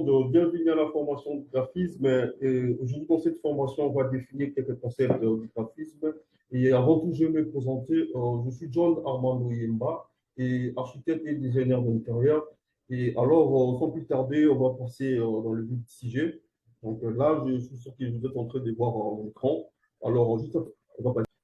bienvenue à la formation de graphisme. Aujourd'hui, dans cette formation, on va définir quelques concepts du graphisme. Et avant tout, je vais me présenter. Je suis John Armando Yemba, et architecte et designer d'intérieur. Et alors, sans plus tarder, on va passer dans le vif du sujet. Donc là, je suis sûr que vous êtes en train de voir mon écran. Alors,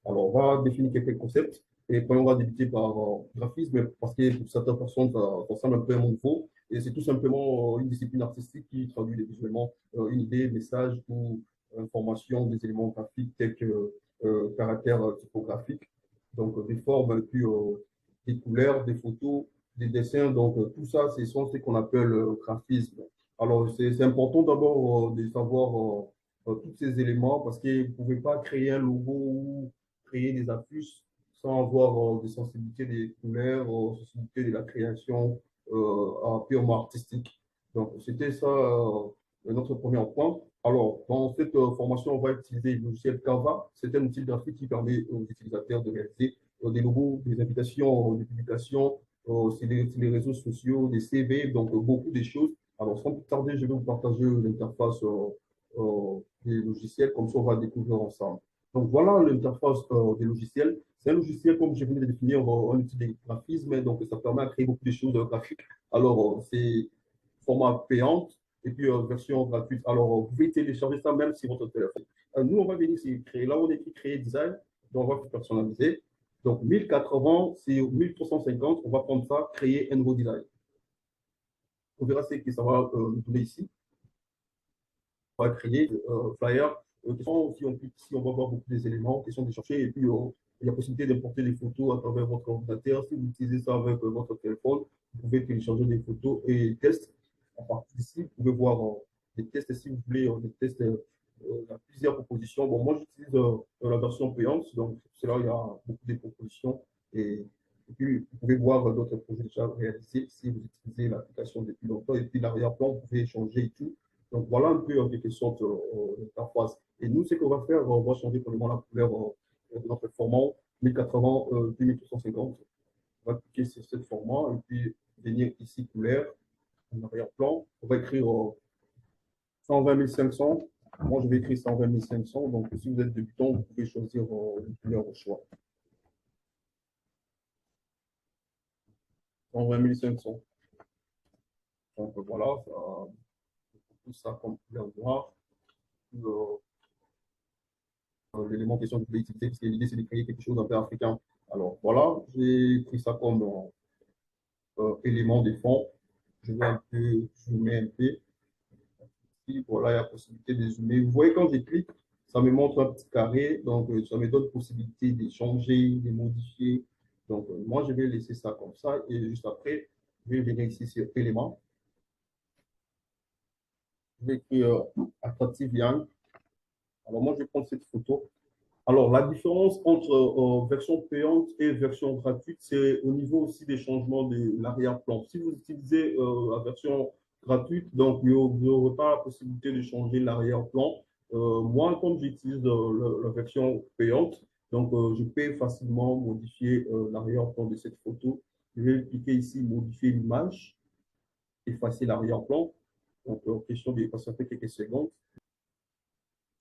on va définir quelques concepts. Et puis, on va débuter par graphisme, parce que pour certaines personnes, ça semble un peu nouveau. Et c'est tout simplement une discipline artistique qui traduit visuellement une idée, message ou information des éléments graphiques tels que caractères typographiques, donc des formes, puis des couleurs, des photos, des dessins. Donc tout ça, c'est ce qu'on appelle graphisme. Alors c'est important d'abord de savoir tous ces éléments parce que vous ne pouvez pas créer un logo ou créer des affiches sans avoir des sensibilités des couleurs, sensibilité de la création purement artistique. Donc, c'était ça notre premier point. Alors, dans cette formation, on va utiliser le logiciel Canva. C'est un outil graphique qui permet aux utilisateurs de réaliser des logos, des invitations, des publications, sur les réseaux sociaux, des CV, donc beaucoup de choses. Alors, sans plus tarder, je vais vous partager l'interface des logiciels, comme ça on va découvrir ensemble. Donc, voilà l'interface des logiciels. C'est un logiciel, comme je viens de définir, un outil de graphisme, donc ça permet de créer beaucoup de choses graphiques. Alors, c'est format payant et puis version gratuite. Alors, vous pouvez télécharger ça même sur votre téléphone. Nous, on va venir ici créer. Là, on écrit créer design, donc on va personnaliser. Donc, 1080, c'est 1350. On va prendre ça, créer un nouveau design. On verra ce que ça va nous donner ici. On va créer flyer. Si on va voir beaucoup des éléments, question de chercher, et puis il y a possibilité d'importer des photos à travers votre ordinateur. Si vous utilisez ça avec votre téléphone, vous pouvez télécharger des photos et tests. À partir d'ici, vous pouvez voir des tests si vous voulez, des tests, il y a plusieurs propositions. Bon, moi, j'utilise la version payante, donc c'est là il y a beaucoup de propositions. Et puis, vous pouvez voir d'autres projets déjà réalisés si vous utilisez l'application depuis longtemps. Et puis, l'arrière-plan, vous pouvez changer et tout. Donc, voilà un peu en quelque sorte l'interface. Et nous, ce qu'on va faire, on va changer pour la couleur de notre format 1080 2350. On va cliquer sur ce format et puis venir ici couleur, en arrière-plan. On va écrire 120 500. Moi, je vais écrire 120 500. Donc, si vous êtes débutant, vous pouvez choisir une couleur au choix. 120 500. Donc, voilà, tout ça comme couleur noire. L'élément en question que vous pouvez utiliser, parce que l'idée, c'est de créer quelque chose d'un peu africain. Alors, voilà, j'ai pris ça comme élément de fond. Je vais un peu zoomer un peu. Ici, voilà, il y a la possibilité de zoomer. Vous voyez, quand je clique, ça me montre un petit carré. Donc, ça me donne possibilité de changer, de modifier. Donc, moi, je vais laisser ça comme ça. Et juste après, je vais venir ici sur élément. Je vais écrire attractive young. Alors, moi, je vais prendre cette photo. Alors, la différence entre version payante et version gratuite, c'est au niveau aussi des changements de l'arrière-plan. Si vous utilisez la version gratuite, donc vous n'aurez pas la possibilité de changer l'arrière-plan. Moi, comme j'utilise la version payante, donc je peux facilement modifier l'arrière-plan de cette photo. Je vais cliquer ici, modifier l'image, effacer l'arrière-plan. Donc, question de patienter quelques secondes.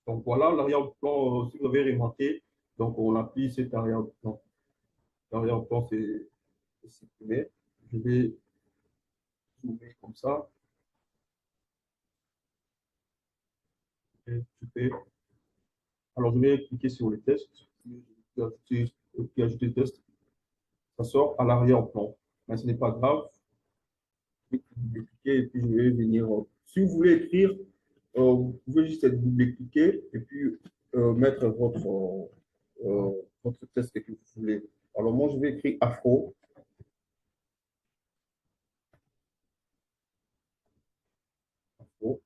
Donc voilà l'arrière-plan, si vous avez remarqué, donc on appuie cet arrière-plan. L'arrière-plan, c'est supprimé. Je vais zoomer comme ça. Et alors je vais cliquer sur les tests. Puis ajouter le test. Ça sort à l'arrière-plan. Mais ce n'est pas grave. Je vais double-cliquer et puis je vais venir. Si vous voulez écrire, vous pouvez juste double-cliquer et puis mettre votre test que vous voulez. Alors moi, je vais écrire afro. Afro.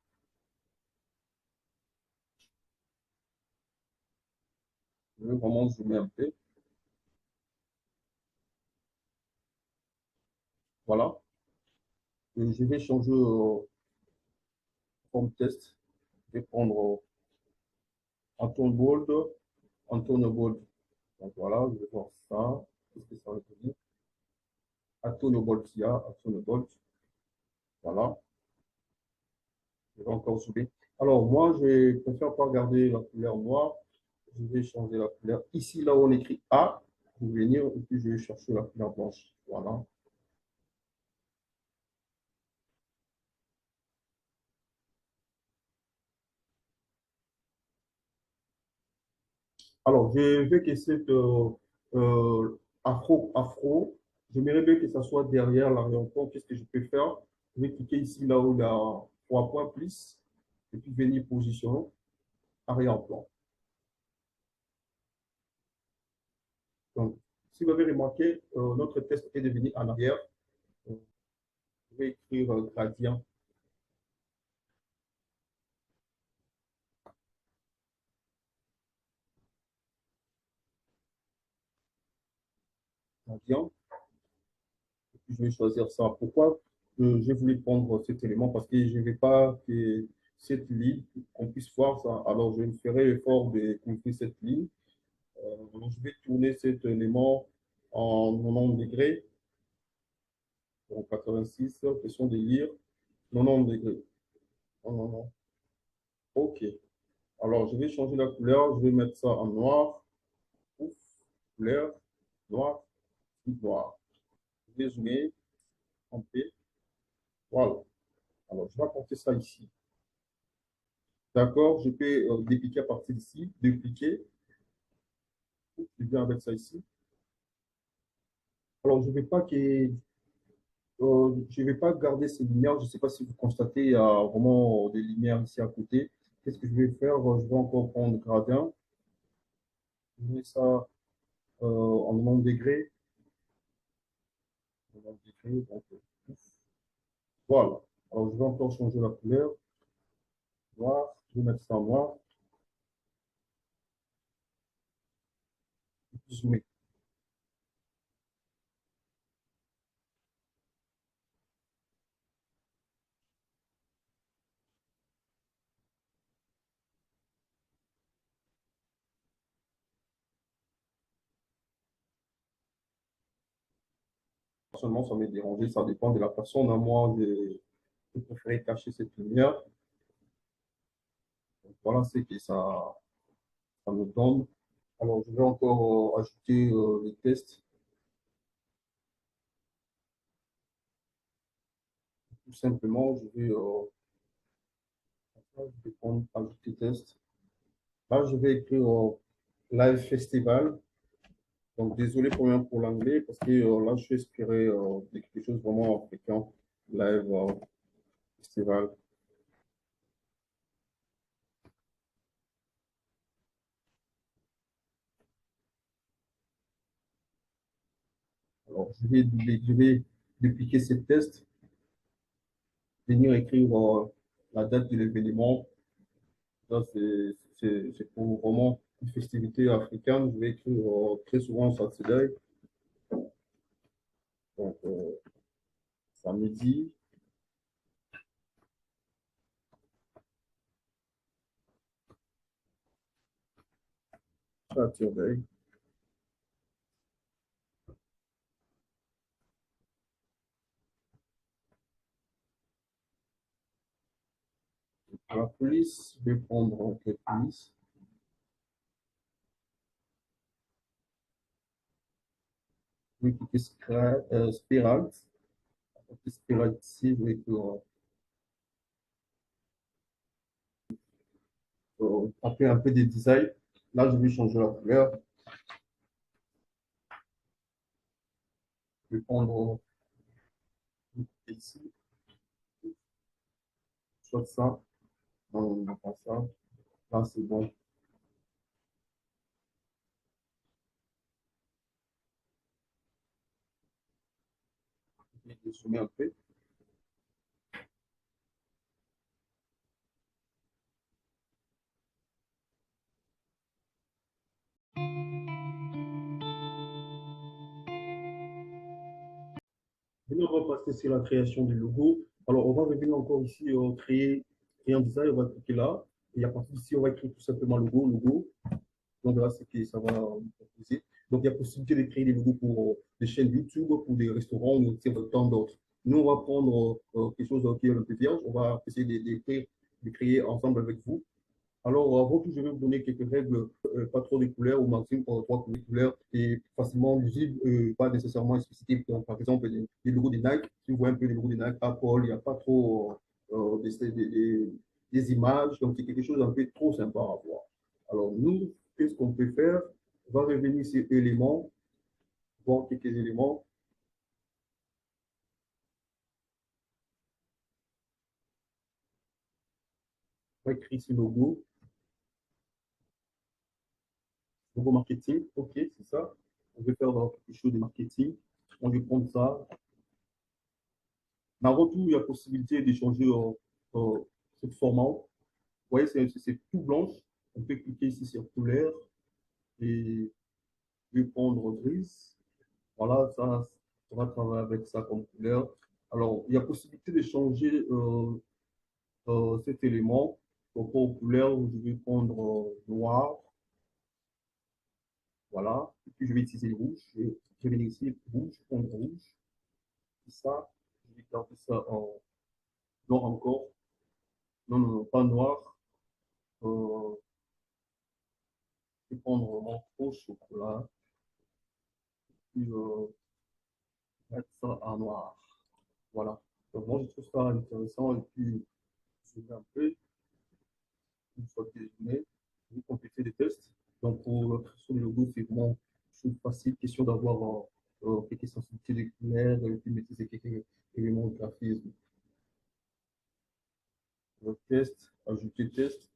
Je vais vraiment zoomer un peu. Voilà. Et je vais changer forme test. Je vais prendre Anton Bold, Anton Bold. Donc voilà, je vais voir ça. Qu'est-ce que ça va donner? Anton Bold, il y a Anton Bold. Voilà. Je vais encore zoomer. Alors, moi, je préfère pas garder la couleur noire. Je vais changer la couleur. Ici, là où on écrit A, je vais venir et puis je vais chercher la couleur blanche. Voilà. Alors, je veux que cette afro, j'aimerais bien que ça soit derrière l'arrière-plan. Qu'est-ce que je peux faire? Je vais cliquer ici, là où il y a trois points plus, et puis venir positionner arrière-plan. Donc, si vous avez remarqué, notre test est devenu en arrière. Je vais écrire gradient, gradient. Je vais choisir ça. Pourquoi j'ai voulu prendre cet élément? Parce que je ne veux pas que cette ligne, qu'on puisse voir ça. Alors, je ferai l'effort de couvrir cette ligne. Donc, je vais tourner cet élément en 90 degrés, en 86, question de lire, 90 degrés. Non, non, non. OK. Alors, je vais changer la couleur. Je vais mettre ça en noir. Ouf, couleur, noir, noir. Je vais zoomer, en P. Voilà. Alors, je vais apporter ça ici. D'accord, je peux dépliquer à partir d'ici, dupliquer. Je viens avec ça ici. Alors, je ne vais pas je vais pas garder ces lumières. Je ne sais pas si vous constatez, il y a vraiment des lumières ici à côté. Qu'est-ce que je vais faire? Je vais encore prendre gradient. Je mets ça en 90 degrés. 90 degrés. Donc, voilà. Alors, je vais encore changer la couleur. Noir. Je vais mettre ça en noir. Zoomer. Personnellement, ça m'est dérangé. Ça dépend de la personne. À moi, je préfère cacher cette lumière. Donc, voilà, c'est que ça me donne. Alors, je vais encore ajouter les tests. Tout simplement, je vais prendre ajouter test. Là, je vais écrire Live Festival. Donc, désolé pour l'anglais, parce que là, je suis inspiré de quelque chose vraiment africain. Live Festival. Alors, je vais dupliquer ces tests, venir écrire la date de l'événement. Ça, c'est pour vraiment une festivité africaine. Je vais écrire très souvent Saturday. Donc, samedi, Saturday. La police, je vais prendre la police. Je vais cliquer spirale. Spirale ici, je vais taper un peu de design. Là, je vais changer la couleur. Je vais prendre ici, soit ça. Non, on n'a pas ça. Là, c'est bon. Je vais zoomer un peu. Maintenant, on va passer sur la création du logo. Alors, on va revenir encore ici, créer un design. On va cliquer là. Et à partir d'ici, on va écrire tout simplement logo. On verra ce que ça va nous proposer. Donc, il y a possibilité de créer des logos pour des chaînes YouTube, pour des restaurants ou tant d'autres. Nous, on va prendre quelque chose qui est un peu vierge. On va essayer d'écrire de créer ensemble avec vous. Alors, avant tout, je vais vous donner quelques règles, pas trop de couleurs, au maximum pour trois couleurs et facilement lisibles, pas nécessairement explicitées. Donc, par exemple, les logos des Nike, si vous voyez un peu les logos des Nike, Apple, il n'y a pas trop des images, donc c'est quelque chose d'un peu trop sympa à voir. Alors, nous, qu'est-ce qu'on peut faire? On va revenir sur éléments, voir quelques éléments. On va écrire ce logo, logo marketing, ok, c'est ça. On veut faire quelque chose de marketing. On veut prendre ça. Dans retour, il y a possibilité d'échanger ce format. Vous voyez, c'est tout blanche. On peut cliquer ici sur couleur et je vais prendre grise. Voilà, ça, on va travailler avec ça comme couleur. Alors, il y a possibilité de changer cet élément. Donc, pour couleur, je vais prendre noir. Voilà. Et puis, je vais utiliser le rouge. Je vais venir ici, rouge, prendre rouge. Et ça, je vais garder ça en noir encore. Non, non, non, pas noir. Euh, je vais prendre mon faux chocolat. Puis, mettre ça en noir. Voilà. Donc, moi, je trouve ça intéressant. Et puis, je vais un peu, une fois que je mets, je vais compléter les tests. Donc, pour la création du logo, c'est vraiment chose facile. Question d'avoir quelques sensibilités de couleurs et puis maîtriser quelques éléments de graphisme. Le test, ajouter test.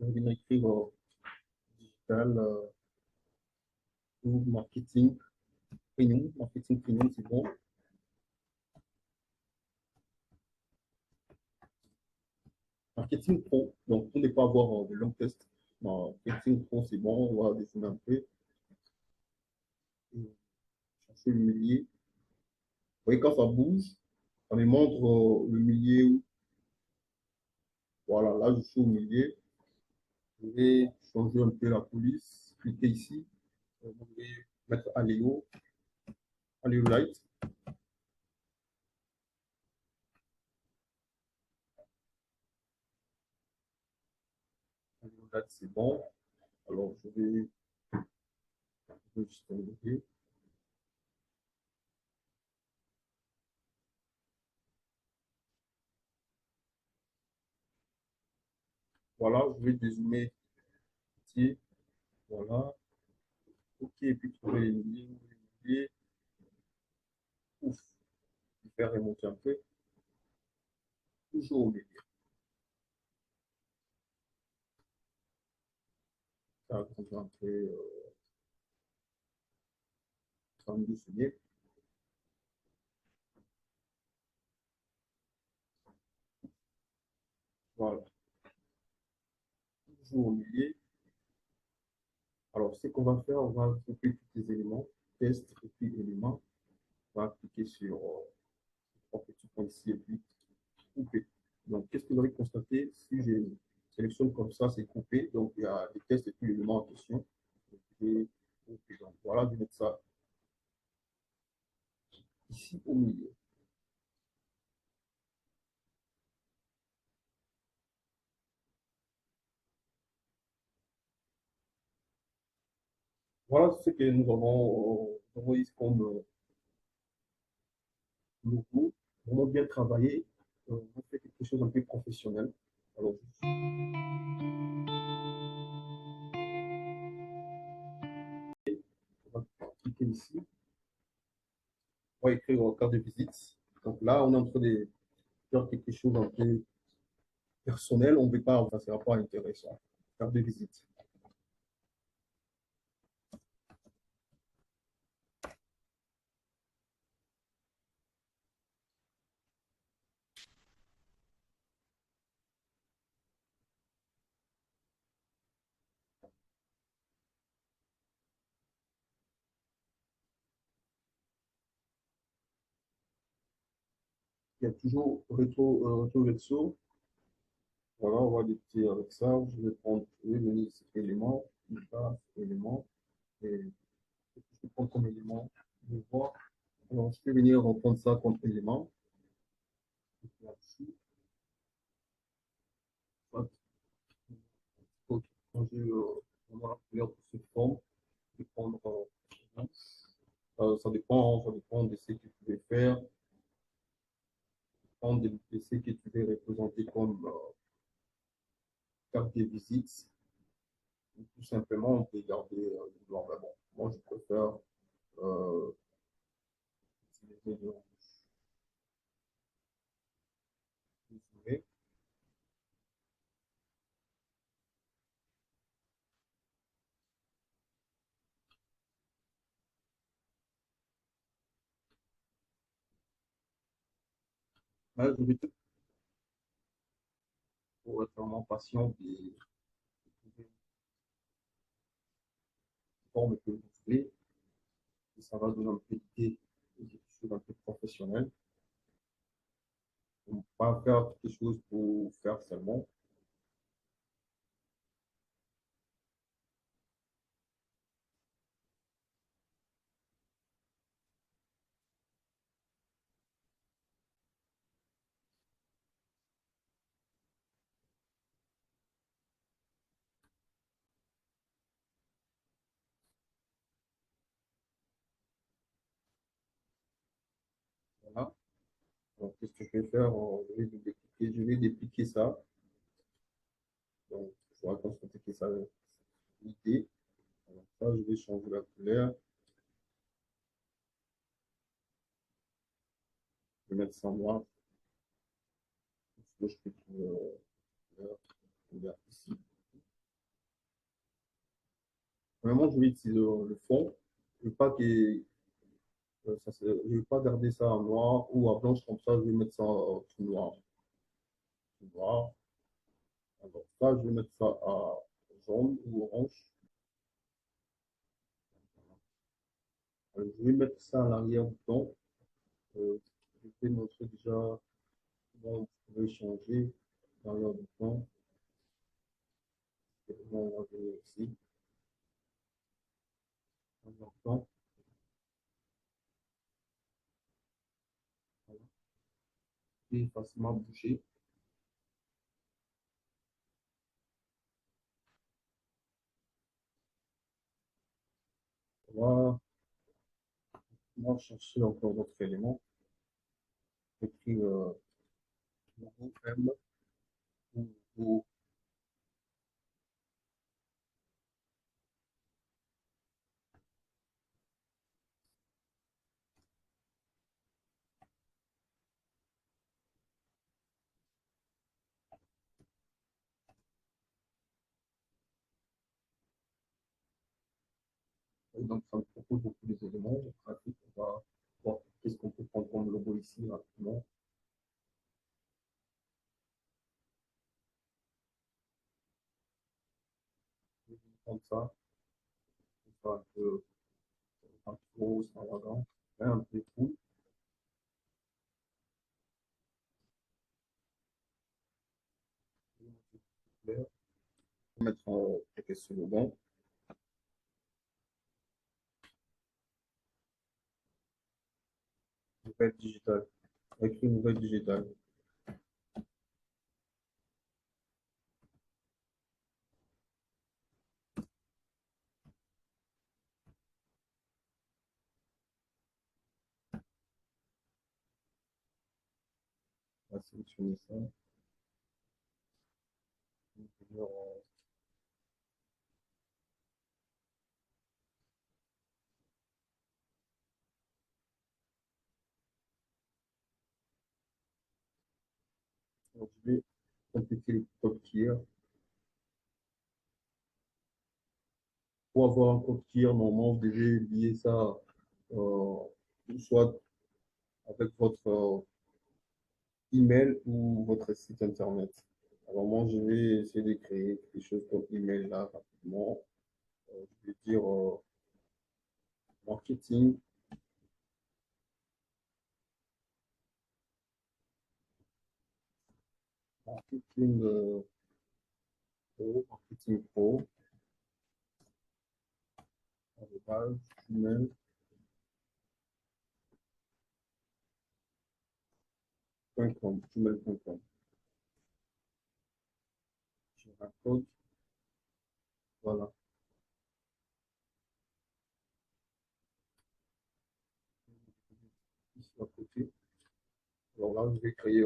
Je vais écrire digital ou marketing premium. Marketing premium, c'est bon. Marketing pro, donc pour ne pas avoir de long test, marketing pro, c'est bon, on va dessiner un peu. Chercher le millier. Vous voyez, quand ça bouge, ça me montre le millier. Voilà, là, je suis au millier. Je vais changer un peu la police. Cliquez ici. Je vais mettre Aléo, Aléo Light. Aléo Light, c'est bon. Alors, je vais juste enlever. Voilà, je vais dézoomer ici. Voilà. OK, et puis trouver les milliers. Les milliers. Ouf, je vais faire remonter un peu. Toujours au milieu. Ça va prendre un peu 32 souliers. Voilà. Toujours au milieu. Alors, ce qu'on va faire, on va couper tous les éléments. Test et puis éléments. On va cliquer sur trois petits points ici et puis couper. Donc, qu'est-ce que vous allez constater si je sélectionne comme ça, c'est coupé. Donc, il y a les tests et puis l'élément en question. Et, donc, voilà, je vais mettre ça ici au milieu. Voilà ce que nous avons envoyé comme logo. Vraiment bien travaillé. On fait quelque chose un peu professionnel. Alors, on va cliquer ici. On va écrire carte de visite. Donc là, on est en train de faire quelque chose un peu personnel. On ne veut pas, ça ne sera pas intéressant. Carte de visite. Il y a toujours rétro verso. Voilà, on va débuter avec ça. Je vais prendre, je vais venir ici, élément, là, élément, et je vais prendre comme élément, je vais voir. Alors, je peux venir reprendre ça comme élément. là-dessus. Soit, quand j'ai vraiment la couleur de cette forme, je vais prendre, ça dépend de ce que tu veux faire, prendre de ce que tu veux représenter comme carte de visite. Ou tout simplement, on peut garder le blanc. Mais bon, moi, je préfère euh, utiliser le rouge. Là, je vais te pour être vraiment patient et trouver une forme que vous voulez. Et ça va donner un peu d'idée de quelque chose d'un peu professionnel. On ne peut pas faire quelque chose pour faire seulement. Voilà. Donc, qu'est-ce que je vais faire? Je vais dépliquer ça. Donc, il faudra constater que ça a l'idée. Alors, ça, je vais changer la couleur. Je vais mettre ça en noir. Je peux trouver couleur ici. Vraiment, je vais utiliser le fond. Je ne veux pas que je ne vais pas garder ça en noir ou à blanche comme ça. Je vais mettre ça en tout noir. Tout noir. Alors, ça, je vais mettre ça à jaune ou orange. Je vais mettre ça à l'arrière du temps. Euh, je vais montrer déjà comment vous pouvez changer l'arrière du temps. Et comment on va venir ici. L'arrière du temps. Voilà. Et facilement bouger. Voilà. On va chercher encore d'autres éléments. Écrit logo M ou donc, ça me propose beaucoup d'éléments. En pratique, on va voir qu'est-ce qu'on peut prendre comme logo ici rapidement. Comme ça un peu gros, extravagant, un peu cool. On va mettre quelques slogans. Nouvelle digitale. Écrit nouvelle digitale. On va sélectionner ça. Donc, je vais compléter le code tiers. Pour avoir un code tiers, normalement, vous devez lier ça euh, soit avec votre email ou votre site internet. Alors moi, je vais essayer de créer quelque chose comme email là rapidement. Je vais dire marketing, marketing pro, marketing pro, arobase, email. gmail.com. Je raccorde. Voilà. Ici à côté. Alors là, je vais créer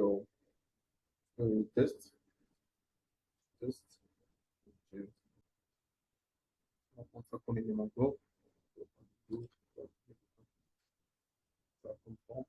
un test. Test. Je vais prendre ça comme élément d'ordre. Ça comprend.